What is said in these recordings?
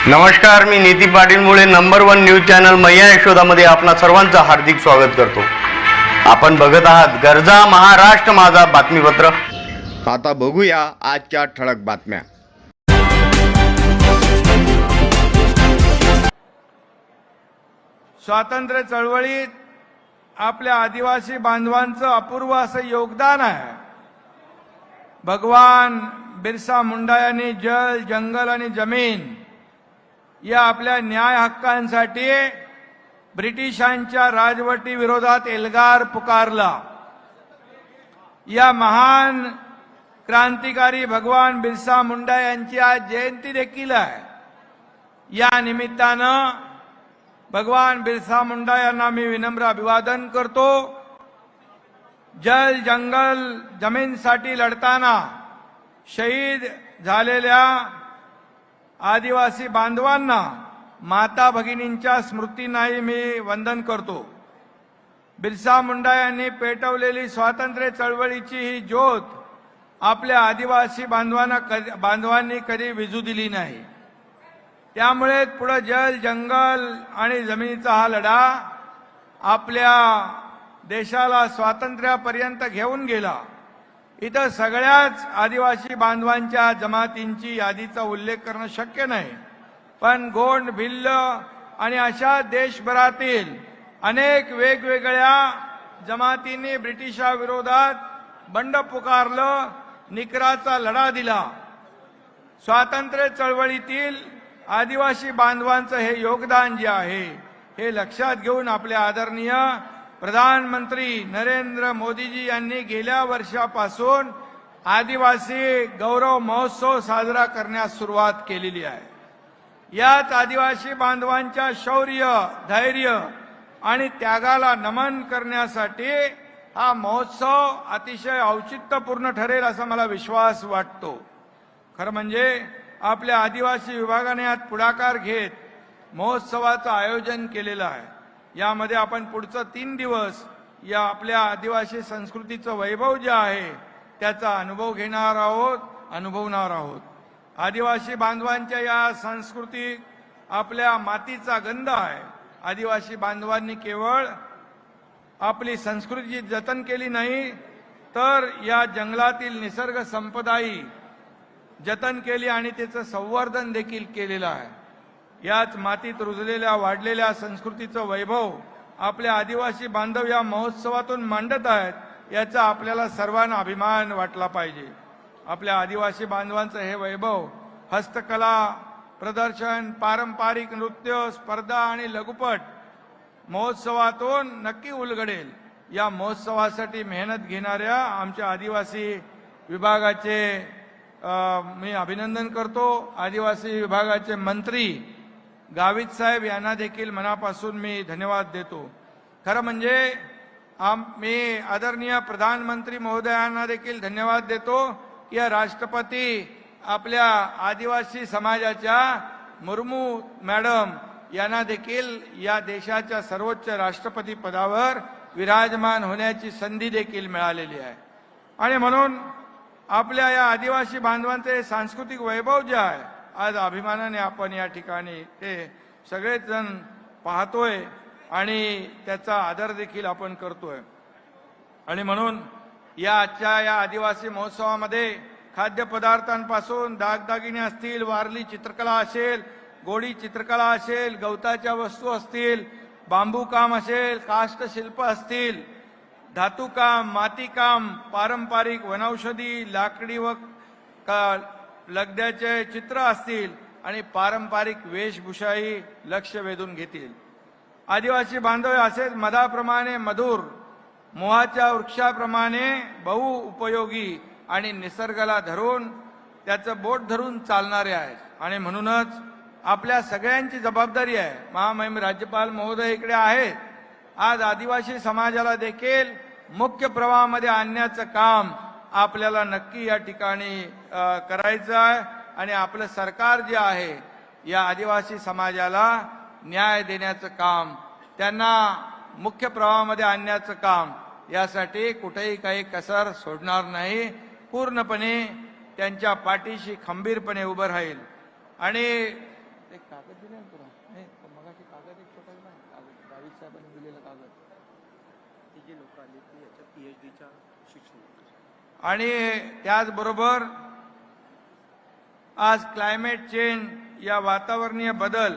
नमस्कार, मी नीती पाटील मुळे number 1 news channel मैया यशोदामध्ये आपणा सर्वांचं हार्दिक स्वागत करतो। आपण बघत आहात गरजा महाराष्ट्र माझा बातमीपत्र। आता बघूया आजच्या ठळक बातम्या। स्वातंत्र्य चळवळीत आपल्या आदिवासी बांधवांचं अपूर्व असं योगदान आहे। भगवान बिरसा मुंडा यांनी जल, जंगल आणि जमीन या आपल्या न्याय हक्कांसाठी ब्रिटिशांच्या राजवटी विरोधात एल्गार पुकारला। या महान क्रांतिकारी भगवान बिरसा मुंडा यांची आज जयंती देखील आहे। या निमित्तानं भगवान बिरसा मुंडा यांना मी विनम्र अभिवादन करतो। जल, जंगल, जमीनसाठी लढताना शहीद झालेल्या आदिवासी बांधवांना, माता भगिनींच्या स्मृतींनाही मी वंदन करतो। बिरसा मुंडा यांनी पेटवलेली स्वातंत्र्य चळवळीची ही ज्योत आपल्या आदिवासी बांधवांनी कधी विझू दिली नाही। त्यामुळे पुढे जल, जंगल आणि जमिनीचा हा लढा आपल्या देशाला स्वातंत्र्यापर्यंत घेऊन गेला। इथं सगळ्याच आदिवासी बांधवांच्या जमातींची यादीचा उल्लेख करणं शक्य नाही, पण गोंड, भिल्ल आणि अशा देशभरातील अनेक वेगवेगळ्या जमातींनी ब्रिटिशाविरोधात बंड पुकारलं, निकराचा लढा दिला। स्वातंत्र्य चळवळीतील आदिवासी बांधवांचं हे योगदान जे आहे हे लक्षात घेऊन आपल्या आदरणीय प्रधानमंत्री नरेंद्र मोदीजी यांनी गेल्या वर्षापासून आदिवासी गौरव महोत्सव साजरा करण्यास सुरुवात केलेली आहे। याच आदिवासी बांधवांच्या शौर्य, धैर्य आणि त्यागाला नमन करण्यासाठी हा महोत्सव अतिशय औचित्यपूर्ण ठरेल असा मला विश्वास वाटतो। खरं म्हणजे आपल्या आदिवासी विभागाने यात पुढाकार घेत महोत्सवाचं आयोजन केलेलं आहे। यामध्ये आपण पुढचं 3 दिवस या आपल्या आदिवासी संस्कृतीचं वैभव जे आहे त्याचा अनुभव घेणार आहोत, अनुभवणार आहोत। आदिवासी बांधवांच्या या संस्कृतीत आपल्या मातीचा गंध आहे। आदिवासी बांधवांनी केवळ आपली संस्कृतीची जतन केली नाही, तर या जंगलातील निसर्ग संपदाही जतन केली आणि त्याचं संवर्धन देखील केलेलं आहे। याच मातीत रुजलेल्या वाढलेल्या संस्कृतीचं वैभव आपल्या आदिवासी बांधव या महोत्सवातून मांडत आहेत, याचा आपल्याला सर्वांना अभिमान वाटला पाहिजे। आपल्या आदिवासी बांधवांचं हे वैभव हस्तकला प्रदर्शन, पारंपरिक नृत्य स्पर्धा आणि लघुपट महोत्सवातून नक्की उलगडेल। या महोत्सवासाठी मेहनत घेणाऱ्या आमच्या आदिवासी विभागाचे मी अभिनंदन करतो। आदिवासी विभागाचे मंत्री गावित साहेब यांना देखील मनापासून मी धन्यवाद देतो। खरं म्हणजे मी आदरणीय प्रधानमंत्री महोदयांना देखील धन्यवाद देतो की या राष्ट्रपती आपल्या आदिवासी समाजाच्या मुर्मू मॅडम यांना देखील या देशाच्या सर्वोच्च राष्ट्रपती पदावर विराजमान होण्याची संधी देखील मिळालेली आहे। आणि म्हणून आपल्या या आदिवासी बांधवांचे सांस्कृतिक वैभव जे आहे आज अभिमानाने आपण या ठिकाणी ते सगळेच जण पाहतोय आणि त्याचा आदर देखील आपण करतोय। आणि म्हणून या आजच्या या आदिवासी महोत्सवामध्ये खाद्यपदार्थांपासून दागदागिने असतील, वारली चित्रकला असेल, गोडी चित्रकला असेल, गवताच्या वस्तू असतील, बांबू काम असेल, काष्टशिल्प असतील, धातुकाम, मातीकाम, पारंपरिक वनौषधी, लाकडी व लगद्याचे चित्र असतील आणि पारंपरिक वेशभूषाही लक्ष वेधून घेतील। आदिवासी बांधव असेच मधाप्रमाणे मधुर, मोहाच्या वृक्षाप्रमाणे बहु उपयोगी आणि निसर्गाला धरून त्याचं बोट धरून चालणारे आहेत। आणि म्हणूनच आपल्या सगळ्यांची जबाबदारी आहे। महामहिम राज्यपाल महोदय इकडे आहेत। आज आदिवासी समाजाला देखील मुख्य प्रवाहामध्ये आणण्याचं काम आपल्याला नक्की या ठिकाणी करायचं आहे। आणि आपलं सरकार जे आहे या आदिवासी समाजाला न्याय देण्याचं काम, त्यांना मुख्य प्रवाहामध्ये आणण्याचं काम, यासाठी कुठेही काही कसर सोडणार नाही। पूर्णपणे त्यांच्या पाठीशी खंबीरपणे उभं राहील. आणि एक कागद दिले ना तुला, नाही मगाशी कागद एक छोटा ना कागद गावित साहेबांनी दिलेला कागद, ती जी लोक आली ती याच्या PhDच्या शिक्षण. आणि त्याचबरोबर आज क्लायमेट चेंज या वातावरणीय बदल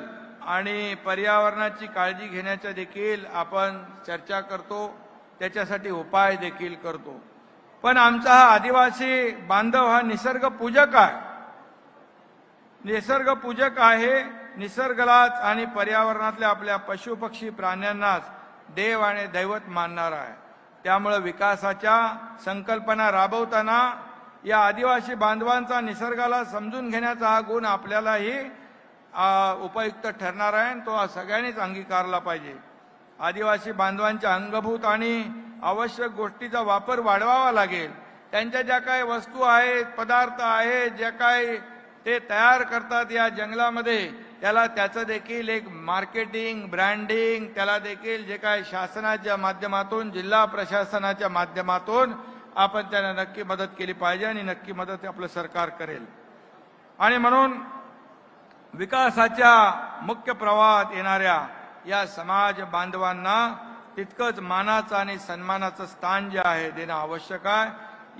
आणि पर्यावरणाची काळजी घेण्याच्या देखील आपण चर्चा करतो, त्याच्यासाठी उपाय देखील करतो. पण आमचा हा आदिवासी बांधव हा निसर्गपूजक आहे, निसर्गपूजक आहे. निसर्गालाच आणि पर्यावरणातल्या आपल्या पशु पक्षी प्राण्यांनाच देव आणि दैवत मानणार आहे. त्यामुळे विकासाच्या संकल्पना राबवताना या आदिवासी बांधवांचा निसर्गाला समजून घेण्याचा हा गुण आपल्यालाही उपयुक्त ठरणार आहे आणि तो सगळ्यांनीच अंगीकारला पाहिजे. आदिवासी बांधवांच्या अंगभूत आणि आवश्यक गोष्टीचा वापर वाढवावा लागेल. त्यांच्या ज्या काही वस्तू आहेत, पदार्थ आहेत, जे काही ते तयार करतात या जंगलामध्ये, त्याचं देखील एक मार्केटिंग, ब्रँडिंग, त्याला देखील जे काही शासनाच्या माध्यमातून, जिल्हा प्रशासनाच्या माध्यमातून आपण त्यांना नक्की मदत केली पाहिजे आणि नक्की मदत आपलं सरकार करेल. आणि म्हणून विकासाच्या मुख्य प्रवाहात येणाऱ्या या समाज बांधवांना तितकंच मानाचं आणि सन्मानाचं स्थान जे आहे देणं आवश्यक आहे.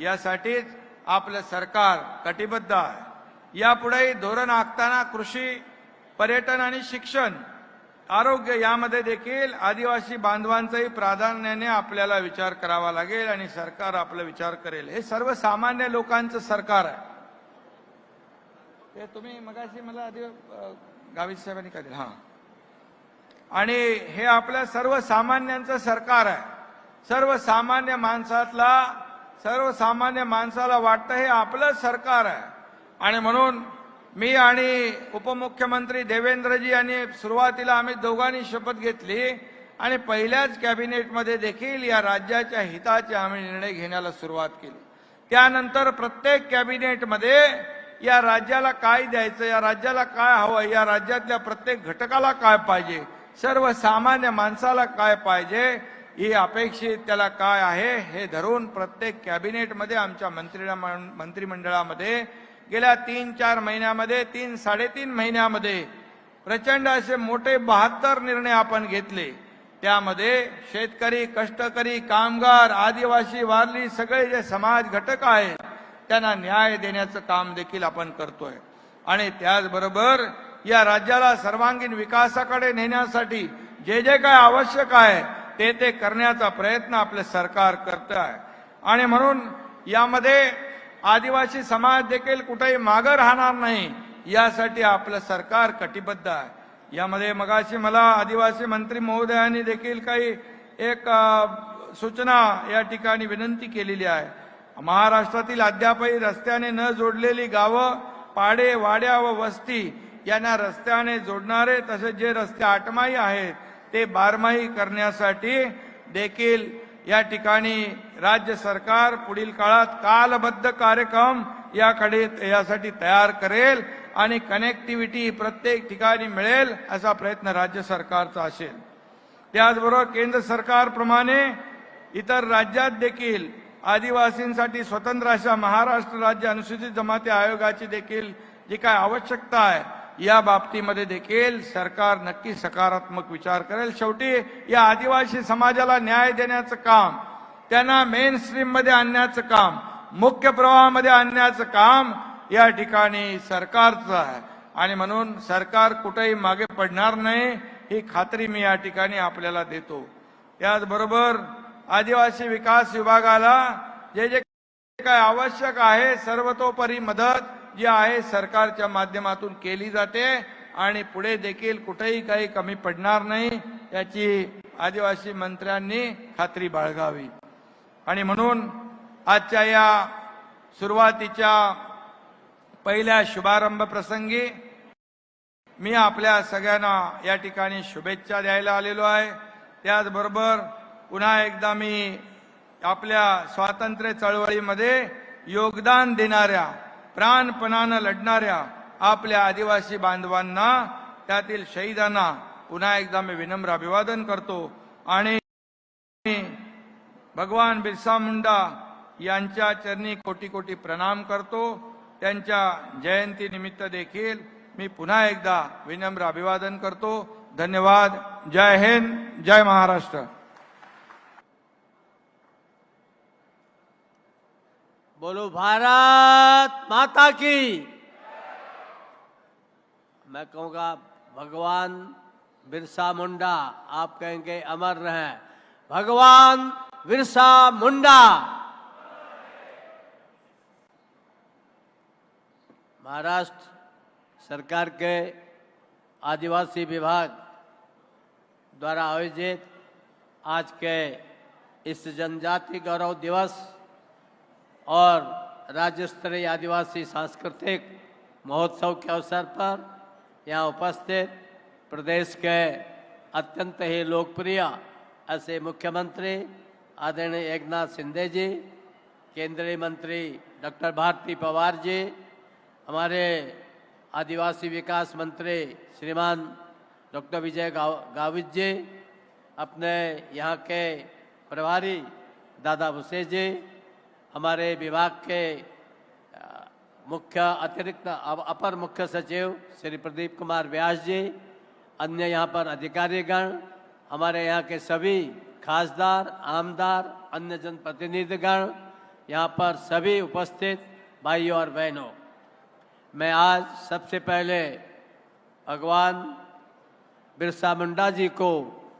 यासाठीच आपलं सरकार कटिबद्ध आहे. यापुढेही धोरण आखताना कृषी, पर्यटन आणि शिक्षण, आरोग्य यामध्ये देखील आदिवासी बांधवांचाही प्राधान्याने आपल्याला विचार करावा लागेल आणि सरकार आपला विचार करेल. हे सर्वसामान्य लोकांचं सरकार आहे. ते तुम्ही मगाशी मला आधी गावित साहेबांनी काय दिलं, हां, आणि हे आपल्या सर्वसामान्यांचं सरकार आहे. सर्वसामान्य माणसाला वाटतं हे आपलं सरकार आहे. आणि म्हणून मी आणि उपमुख्यमंत्री देवेंद्रजी यांनी सुरुवातीला आम्ही दोघांनी शपथ घेतली आणि पहिल्याच कॅबिनेटमध्ये देखील या राज्याच्या हिताचे आम्ही निर्णय घेण्याला सुरुवात केली. त्यानंतर प्रत्येक कॅबिनेटमध्ये या राज्याला काय द्यायचं, या राज्याला काय हवं, या राज्यातल्या प्रत्येक घटकाला काय पाहिजे, सर्वसामान्य माणसाला काय पाहिजे, ही अपेक्षित त्याला काय आहे हे धरून प्रत्येक कॅबिनेटमध्ये, आमच्या मंत्रिमंडळामध्ये गेल्या 3-4 महिन्यामध्ये, 3-3.5 महिन्यामध्ये प्रचंड असे मोठे 72 निर्णय आपण घेतले. त्यामध्ये शेतकरी, कष्टकरी, कामगार, आदिवासी, वारली सगळे जे समाज घटक आहेत त्यांना न्याय देण्याचं काम देखील आपण करतोय. आणि त्याचबरोबर या राज्याला सर्वांगीण विकासाकडे नेण्यासाठी जे जे काय आवश्यक आहे ते करण्याचा प्रयत्न आपले सरकार करत आहे. आणि म्हणून यामध्ये आदिवासी समाज देखील कुठेही मागं राहणार नाही, यासाठी आपलं सरकार कटिबद्ध आहे. यामध्ये मगाशी मला आदिवासी मंत्री महोदयांनी देखील काही एक सूचना या ठिकाणी विनंती केलेली आहे. महाराष्ट्रातील अद्यापही रस्त्याने न जोडलेली गावं, पाडे, वाड्या व वस्ती यांना रस्त्याने जोडणारे, तसेच जे रस्ते आठमाही आहेत ते बारमाही करण्यासाठी देखील या ठिकाणी राज्य सरकार पुढील काळात कालबद्ध कार्यक्रम यासाठी तयार करेल आणि कनेक्टिव्हिटी प्रत्येक ठिकाणी मिळेल असा प्रयत्न राज्य सरकारचा असेल. त्याचबरोबर केंद्र सरकारप्रमाणे इतर राज्यात देखील आदिवासींसाठी स्वतंत्र अशा महाराष्ट्र राज्य अनुसूचित जमाती आयोगाची देखील जी काय आवश्यकता आहे या बाबतीमध्ये देखील सरकार नक्की सकारात्मक विचार करेल. शेवटी या आदिवासी समाजाला न्याय देण्याचं काम, त्यांना मेन स्ट्रीम मध्ये आणण्याचं काम, मुख्य प्रवाहामध्ये आणण्याचं काम या ठिकाणी सरकारचं आहे. आणि म्हणून सरकार कुठेही मागे पडणार नाही ही खात्री मी या ठिकाणी आपल्याला देतो. त्याचबरोबर आदिवासी विकास विभागाला जे जे काय आवश्यक आहे सर्वतोपरी मदत जी आहे सरकारच्या माध्यमातून केली जाते आणि पुढे देखील कुठेही काही कमी पडणार नाही याची आदिवासी मंत्र्यांनी खात्री बाळगावी. आणि म्हणून आजच्या या सुरुवातीच्या पहिल्या शुभारंभ प्रसंगी मी आपल्या सगळ्यांना या ठिकाणी शुभेच्छा द्यायला आलेलो आहे. त्याचबरोबर पुन्हा एकदा मी आपल्या स्वातंत्र्य चळवळीमध्ये योगदान देणाऱ्या, प्राणपणानं लढणाऱ्या आपल्या आदिवासी बांधवांना, त्यातील शहीदांना पुन्हा एकदा मी विनम्र अभिवादन करतो आणि भगवान बिरसा मुंडा यांच्या चरणी कोटी कोटी प्रणाम करतो. त्यांच्या जयंतीनिमित्त देखील मी पुन्हा एकदा विनम्र अभिवादन करतो. धन्यवाद. जय हिंद, जय महाराष्ट्र. बोलो भारत माता की. मैं कहूँगा भगवान बिरसा मुंडा, आप कहेंगे अमर रहें. भगवान बिरसा मुंडा. महाराष्ट्र सरकार के आदिवासी विभाग द्वारा आयोजित आज के इस जनजाति गौरव दिवस और राज्य स्तरीय आदिवासी सांस्कृतिक महोत्सव के अवसर पर यहाँ उपस्थित प्रदेश के अत्यंत ही लोकप्रिय ऐसे मुख्यमंत्री आदरणीय एकनाथ शिंदे जी, केंद्रीय मंत्री डॉक्टर भारती पवार जी, हमारे आदिवासी विकास मंत्री श्रीमान डॉक्टर विजय गावित जी, अपने यहाँ के प्रभारी दादा भुसे जी, हमारे विभाग के मुख्य अतिरिक्त अपर मुख्य सचिव श्री प्रदीप कुमार व्यास जी, अन्य यहाँ पर अधिकारीगण, हमारे यहाँ के सभी खासदार, आमदार, अन्य जनप्रतिनिधिगण, यहाँ पर सभी उपस्थित भाइयों और बहनों, मैं आज सबसे पहले भगवान बिरसा मुंडा जी को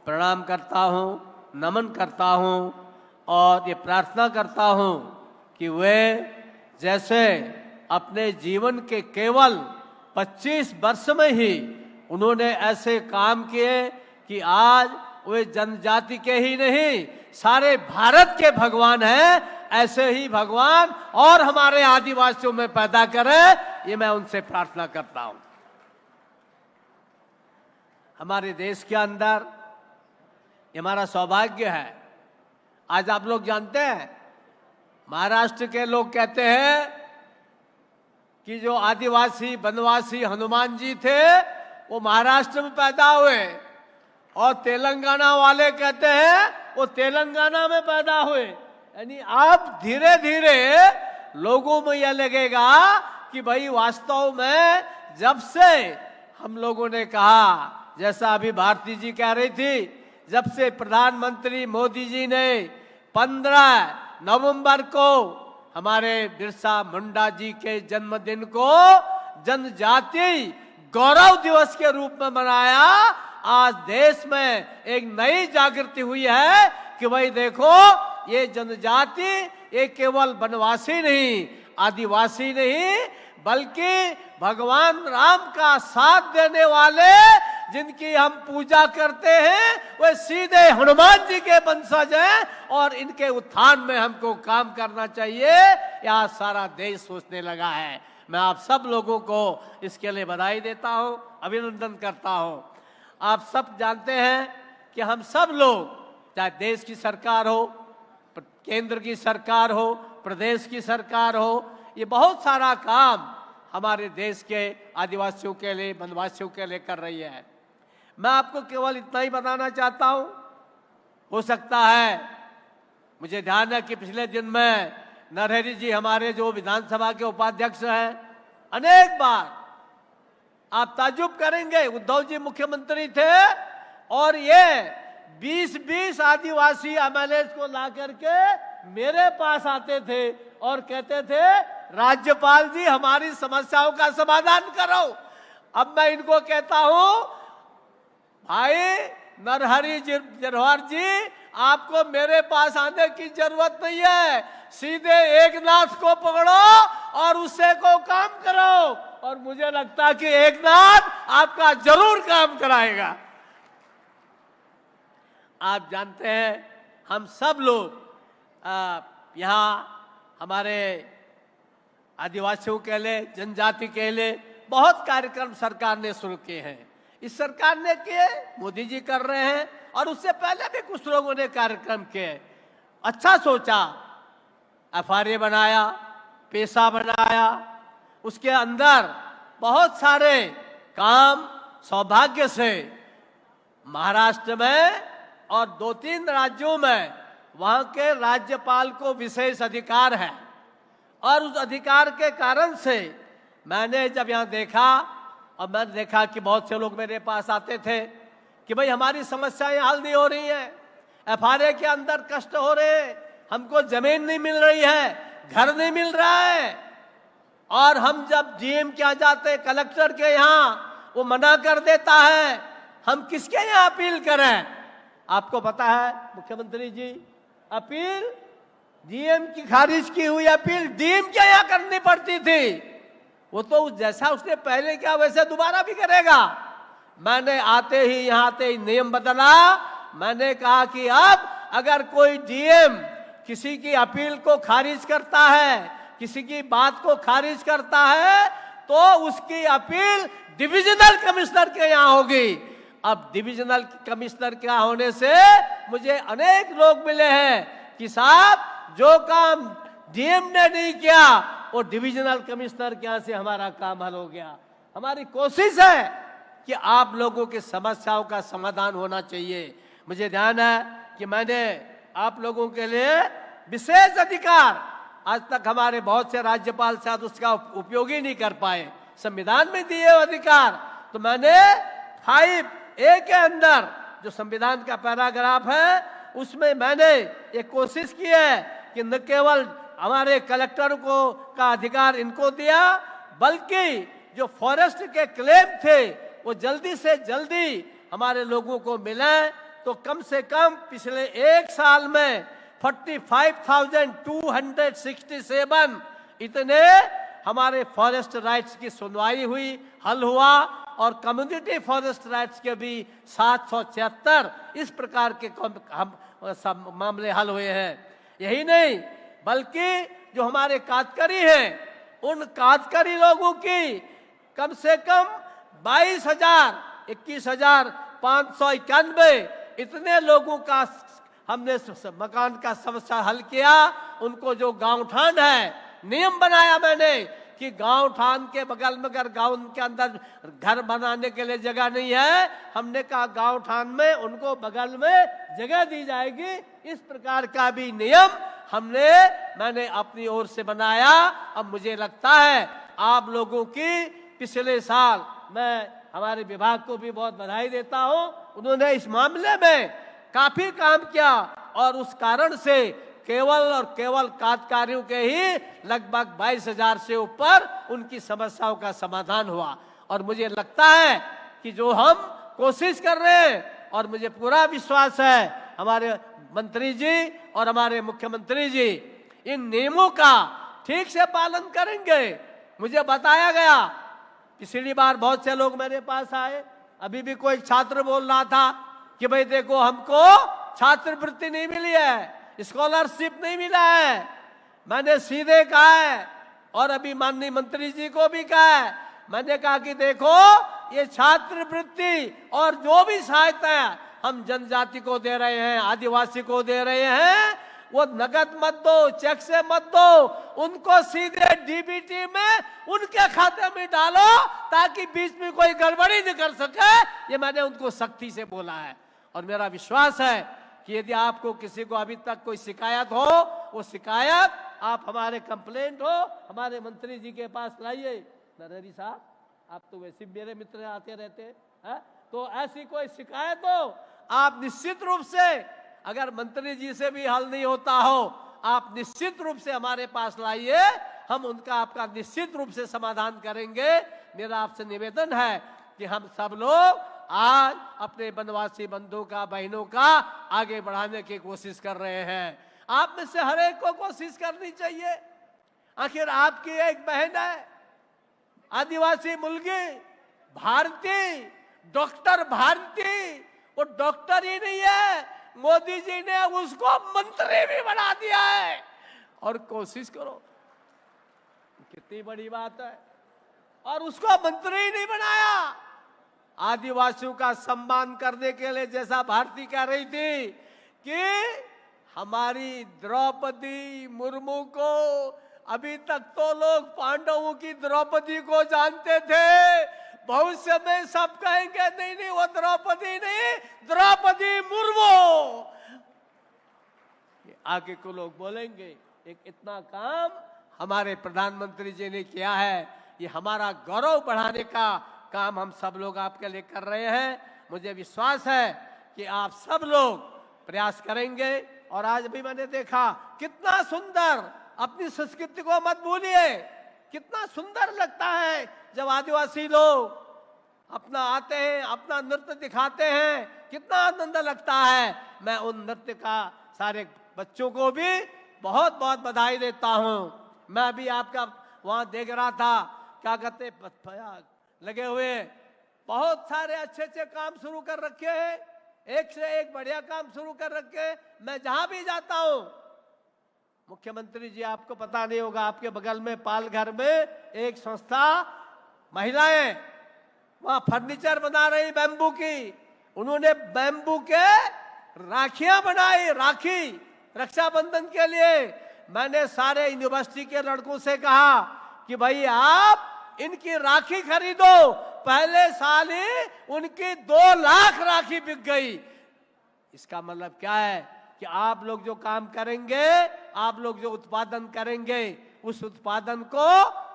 प्रणाम करता हूँ, नमन करता हूँ और ये प्रार्थना करता हूँ कि वे जैसे अपने जीवन के केवल 25 वर्ष में ही उन्होंने ऐसे काम किए कि आज वे जनजाति के ही नहीं सारे भारत के भगवान हैं, ऐसे ही भगवान और हमारे आदिवासियों में पैदा करें, ये मैं उनसे प्रार्थना करता हूं. हमारे देश के अंदर ये हमारा सौभाग्य है. आज आप लोग जानते हैं, महाराष्ट्र के लोग कहते हैं कि जो आदिवासी वनवासी हनुमान जी थे वो महाराष्ट्र में पैदा हुए, और तेलंगाना वाले कहते हैं वो तेलंगाना में पैदा हुए. यानी अब धीरे धीरे लोगों में यह लगेगा कि भाई वास्तव में जब से हम लोगों ने कहा, जैसा अभी भारती जी कह रही थी, जब से प्रधानमंत्री मोदी जी ने 15 नवंबर को हमारे बिरसा मुंडा जी के जन्मदिन को जनजाति गौरव दिवस के रूप में मनाया, आज देश में एक नई जागृति हुई है कि भाई देखो ये जनजाति ये केवल वनवासी नहीं, आदिवासी नहीं, बल्कि भगवान राम का साथ देने वाले जिनकी हम पूजा करते हैं वे सीधे हनुमान जी के वंशज हैं, और इनके उत्थान में हमको काम करना चाहिए. यह सारा देश सोचने लगा है. मैं आप सब लोगों को इसके लिए बधाई देता हूं, अभिनंदन करता हूं. आप सब जानते हैं कि हम सब लोग, चाहे देश की सरकार हो, केंद्र की सरकार हो, प्रदेश की सरकार हो, ये बहुत सारा काम हमारे देश के आदिवासियों के लिए, वनवासियों के लिए कर रही है. मैं आपको केवल इतना ही बताना चाहता हूं. हो सकता है, मुझे ध्यान है कि पिछले दिन में नरहरि जी हमारे जो विधानसभा के उपाध्यक्ष हैं, अनेक बार आप ताज्जुब करेंगे, उद्धव जी मुख्यमंत्री थे और ये 20-20 आदिवासी एमएलए को ला करके मेरे पास आते थे और कहते थे राज्यपाल जी हमारी समस्याओं का समाधान करो. अब मैं इनको कहता हूं, भाई नरहरि जरवार जी, आपको मेरे पास आने की जरूरत नहीं है, सीधे एकनाथ को पकड़ो और उससे को काम करो, और मुझे लगता है कि एकनाथ आपका जरूर काम कराएगा. आप जानते हैं हम सब लोग यहाँ हमारे आदिवासियों के लिए, जनजाति के लिए बहुत कार्यक्रम सरकार ने शुरू किए हैं. इस सरकार ने किए, मोदी जी कर रहे हैं, और उससे पहले भी कुछ लोगों ने कार्यक्रम किए. अच्छा सोचा, एफआरए बनाया, पेशा बनाया, उसके अंदर बहुत सारे काम सौभाग्य से महाराष्ट्र में और 2-3 राज्यों में वहां के राज्यपाल को विशेष अधिकार है. और उस अधिकार के कारण से मैंने जब यहाँ देखा, और मैंने देखा कि बहुत से लोग मेरे पास आते थे कि भाई हमारी समस्याएं हल नहीं हो रही हैं, एफआरए के अंदर कष्ट हो रहे हैं, हमको जमीन नहीं मिल रही है, घर नहीं मिल रहा है, और हम जब डीएम के यहाँ जाते, कलेक्टर के यहाँ, वो मना कर देता है, हम किसके यहाँ अपील करें? आपको पता है मुख्यमंत्री जी, अपील डीएम की खारिज की हुई अपील डीएम के यहाँ करनी पड़ती थी। वो तो जैसा उसने पहले किया वैसे दोबारा भी करेगा। मैंने आते ही नियम बदला। मैंने कहा कि अब अगर कोई डीएम किसी की अपील को खारिज करता है, किसी की बात को खारिज करता है, तो उसकी अपील डिविजनल कमिश्नर के यहाँ होगी। अब डिविजनल कमिश्नर के यहाँ होने से मुझे अनेक लोग मिले हैं कि साहब जो काम डीएम ने नहीं किया वो डिविजनल कमिश्नर के यहाँ से हमारा काम हल हो गया। हमारी कोशिश है कि आप लोगों की समस्याओं का समाधान होना चाहिए। मुझे ध्यान है कि मैंने आप लोगों के लिए विशेष अधिकार, आज तक हमारे बहुत से राज्यपाल शायद उसका उपयोग ही नहीं कर पाए, संविधान में दिए अधिकार, तो मैंने 5A के अंदर जो संविधान का पैराग्राफ है उसमें मैंने ये कोशिश की है कि न केवल हमारे कलेक्टर को का अधिकार इनको दिया, बल्कि जो फॉरेस्ट के क्लेम थे वो जल्दी से जल्दी हमारे लोगों को मिले। तो कम से कम पिछले एक साल में 45,267 इतने हमारे फॉरेस्ट राइट्स की सुनवाई हुई, हल हुआ, और कम्युनिटी फॉरेस्ट राइट्स के भी 776 इस प्रकार के हम मामले हल हुए हैं। यही नहीं बल्कि जो हमारे कातकरी हैं, उन कातकरी लोगों की कम से कम 21,591 इतने लोगों का हमने मकान का समस्या हल किया। उनको जो गांव ठान है, नियम बनाया मैंने कि गांव ठान के बगल में अगर गांव के अंदर घर बनाने के लिए जगह नहीं है, हमने कहा गांव ठान में उनको बगल में जगह दी जाएगी। इस प्रकार का भी नियम मैंने अपनी ओर से बनाया। अब मुझे लगता है आप लोगों की पिछले साल, मैं हमारे विभाग को भी बहुत बधाई देता हूं, उन्होंने इस मामले में काफी काम किया, और उस कारण से केवल और केवल कातकारियों के ही लगभग 22,000 से ऊपर उनकी समस्याओं का समाधान हुआ। और मुझे लगता है कि जो हम कोशिश कर रहे हैं, और मुझे पूरा विश्वास है हमारे मंत्री जी और हमारे मुख्यमंत्री जी इन नियमों का ठीक से पालन करेंगे। मुझे बताया गया, पिछली बार बहुत से लोग मेरे पास आए, अभी भी कोई छात्र बोल रहा था कि भाई देखो हमको छात्रवृत्ति नहीं मिली है, स्कॉलरशिप नहीं मिला है। मैंने सीधे कहा है, और अभी माननीय मंत्री जी को भी कहा है, मैंने कहा कि देखो ये छात्रवृत्ति और जो भी सहायता हम जनजाति को दे रहे हैं, आदिवासी को दे रहे हैं, वो नगद मत दो, चेक से मत दो, उनको सीधे डीबीटी में उनके खाते में डालो, ताकि बीच में कोई गड़बड़ी नहीं कर सके। ये मैंने उनको सख्ती से बोला है। और मेरा विश्वास है कि यदि आपको किसी को अभी तक कोई शिकायत हो, वो शिकायत आप हमारे कंप्लेंट हो हमारे मंत्री जी के पास लाइए। नरहरी साहब, आप तो वैसे मेरे मित्र आते रहते हैं, तो ऐसी कोई शिकायत हो, आप निश्चित रूप से, अगर मंत्री जी से भी हल नहीं होता हो, आप निश्चित रूप से हमारे पास लाइए, हम उनका आपका निश्चित रूप से समाधान करेंगे। मेरा आपसे निवेदन है कि हम सब लोग आज अपने वनवासी बंधुओं का, बहनों का आगे बढ़ाने की कोशिश कर रहे हैं। आप में से हर एक को कोशिश करनी चाहिए। आखिर आपकी एक बहन है, आदिवासी मुलगी भारती, डॉक्टर भारती, वो डॉक्टर ही नहीं है, मोदी जी ने उसको मंत्री भी बना दिया है। और कोशिश करो, कितनी बड़ी बात है, और उसको मंत्री ही नहीं बनाया। आदिवासियों का सम्मान करने के लिए, जैसा भारती कह रही थी कि हमारी द्रौपदी मुर्मू को, अभी तक तो लोग पांडवों की द्रौपदी को जानते थे, भविष्य में सब कहेंगे नहीं नहीं वो द्रौपदी नहीं, द्रौपदी मुर्मू। आगे को लोग बोलेंगे। एक इतना काम हमारे प्रधानमंत्री जी ने किया है, ये हमारा गौरव बढ़ाने का काम हम सब लोग आपके लिए कर रहे हैं। मुझे विश्वास है कि आप सब लोग प्रयास करेंगे। और आज भी मैंने देखा कितना सुंदर, अपनी संस्कृति को मत भूलिए, कितना सुंदर लगता है जब आदिवासी लोग अपना आते हैं, अपना नृत्य दिखाते हैं, कितना आनंद लगता है। मैं उन नृत्य का सारे बच्चों को भी बहुत बहुत बधाई देता हूं। मैं अभी आपका वहां देख रहा था, क्या कहते लगे हुए, बहुत सारे अच्छे अच्छे काम शुरू कर रखे हैं, एक से एक बढ़िया काम शुरू कर रखे। मैं जहां भी जाता हूं, मुख्यमंत्री जी आपको पता नहीं होगा, आपके बगल में पालघर में एक संस्था, महिलाएं वहां फर्नीचर बना रही बैम्बू की। उन्होंने बैम्बू के राखियां बनाई, राखी रक्षाबंधन के लिए। मैंने सारे यूनिवर्सिटी के लड़कों से कहा कि भाई आप इनकी राखी खरीदो। पहले साल ही उनकी 2 लाख राखी बिक गई। इसका मतलब क्या है कि आप लोग जो काम करेंगे, आप लोग जो उत्पादन करेंगे, उस उत्पादन को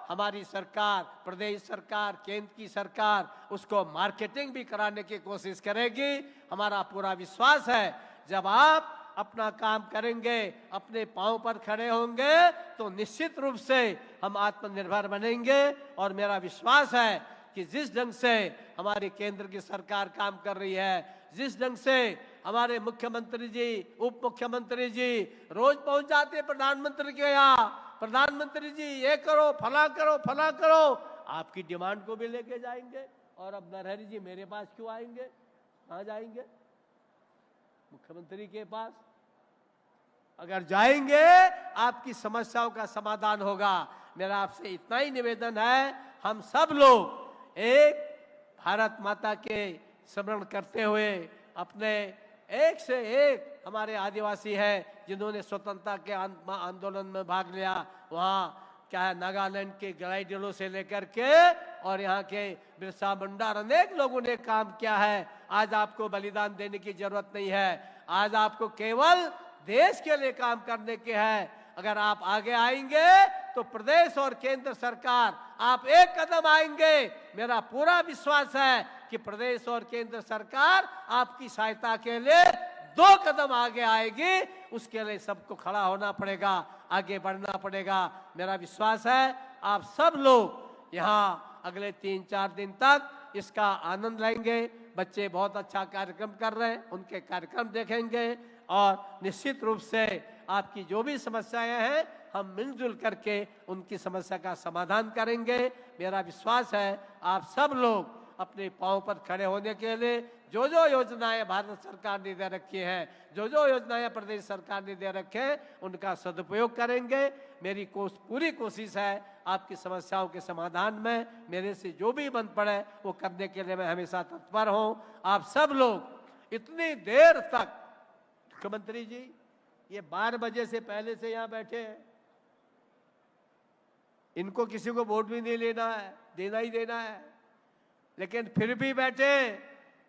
हमारी सरकार, प्रदेश सरकार, केंद्र की सरकार उसको मार्केटिंग भी कराने की कोशिश करेगी। हमारा पूरा विश्वास है जब आप अपना काम करेंगे, अपने पांव पर खड़े होंगे, तो निश्चित रूप से हम आत्मनिर्भर बनेंगे। और मेरा विश्वास है कि जिस ढंग से हमारी केंद्र की सरकार काम कर रही है, जिस ढंग से हमारे मुख्यमंत्री जी, उप मुख्यमंत्री जी रोज पहुंच जाते प्रधानमंत्री के यहाँ, प्रधानमंत्री जी ये करो, फला करो, फला करो, आपकी डिमांड को भी लेके जाएंगे। और अब नरहरि जी मेरे पास क्यों आएंगे, कहाँ जाएंगे? मुख्यमंत्री के पास अगर जाएंगे, आपकी समस्याओं का समाधान होगा। मेरा आपसे इतना ही निवेदन है, हम सब लोग एक भारत माता के स्मरण करते हुए, अपने एक से एक हमारे आदिवासी हैं जिन्होंने स्वतंत्रता के आंदोलन में भाग लिया, वहाँ क्या है, नागालैंड के ग्लाइडरों से लेकर के और यहाँ के बिरसा मुंडा, अनेक लोगों ने काम किया है। आज आपको बलिदान देने की जरूरत नहीं है, आज आपको केवल देश के लिए काम करने के है। अगर आप आगे आएंगे तो प्रदेश और केंद्र सरकार, आप एक कदम आएंगे, मेरा पूरा विश्वास है कि प्रदेश और केंद्र सरकार आपकी सहायता के लिए 2 कदम आगे आएगी। उसके लिए सबको खड़ा होना पड़ेगा, आगे बढ़ना पड़ेगा। मेरा विश्वास है आप सब लोग यहाँ अगले 3-4 दिन तक इसका आनंद लेंगे। बच्चे बहुत अच्छा कार्यक्रम कर रहे हैं, उनके कार्यक्रम देखेंगे और निश्चित रूप से आपकी जो भी समस्याएं हैं, हम मिलजुल करके उनकी समस्या का समाधान करेंगे। मेरा विश्वास है आप सब लोग अपने पांव पर खड़े होने के लिए जो जो योजनाएं भारत सरकार ने दे रखी है, जो जो योजनाएं प्रदेश सरकार ने दे रखे हैं, उनका सदुपयोग करेंगे। मेरी पूरी कोशिश है आपकी समस्याओं के समाधान में मेरे से जो भी बन पड़े वो करने के लिए मैं हमेशा तत्पर हूं। आप सब लोग इतनी देर तक, मुख्यमंत्री जी ये 12 बजे से पहले से यहाँ बैठे हैं, इनको किसी को वोट भी नहीं लेना है, देना ही देना है, लेकिन फिर भी बैठे।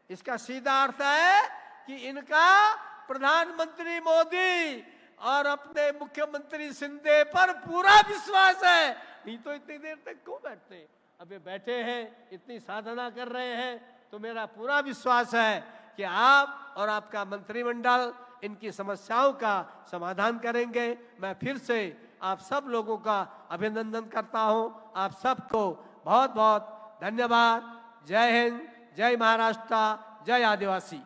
इसका सीधा अर्थ है कि इनका प्रधानमंत्री मोदी और अपने मुख्यमंत्री शिंदे पर पूरा विश्वास है, नहीं तो इतनी देर तक क्यों बैठते? अभी बैठे हैं, इतनी साधना कर रहे हैं, तो मेरा पूरा विश्वास है कि आप और आपका मंत्रिमंडल इनकी समस्याओं का समाधान करेंगे। मैं फिर से आप सब लोगों का अभिनंदन करता हूं। आप सबको बहुत बहुत धन्यवाद। जय हिंद, जय महाराष्ट्र, जय आदिवासी।